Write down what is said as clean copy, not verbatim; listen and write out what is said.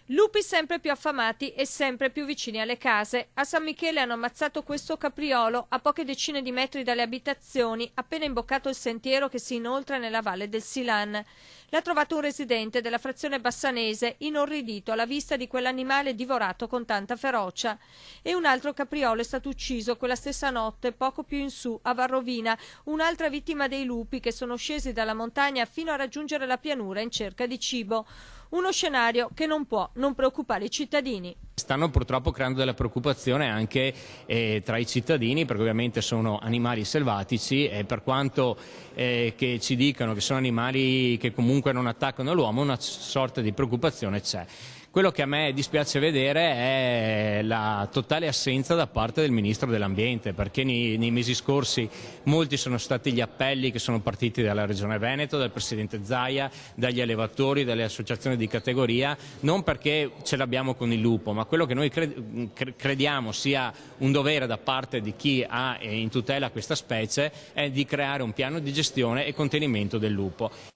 Lupi sempre più affamati e sempre più vicini alle case. A San Michele hanno ammazzato questo capriolo a poche decine di metri dalle abitazioni, appena imboccato il sentiero che si inoltra nella valle del Silan. L'ha trovato un residente della frazione bassanese, inorridito alla vista di quell'animale divorato con tanta ferocia. E un altro capriolo è stato ucciso quella stessa notte, poco più in su, a Varrovina, un'altra vittima dei lupi che sono scesi dalla montagna fino a raggiungere la pianura in cerca di cibo. Uno scenario che non può non preoccupare i cittadini. Stanno purtroppo creando della preoccupazione anche tra i cittadini, perché ovviamente sono animali selvatici e per quanto che ci dicano che sono animali che comunque non attaccano l'uomo, una sorta di preoccupazione c'è. Quello che a me dispiace vedere è la totale assenza da parte del Ministro dell'Ambiente, perché nei mesi scorsi molti sono stati gli appelli che sono partiti dalla Regione Veneto, dal Presidente Zaia, dagli allevatori, dalle associazioni di categoria, non perché ce l'abbiamo con il lupo, ma quello che noi crediamo sia un dovere da parte di chi ha in tutela questa specie è di creare un piano di gestione e contenimento del lupo.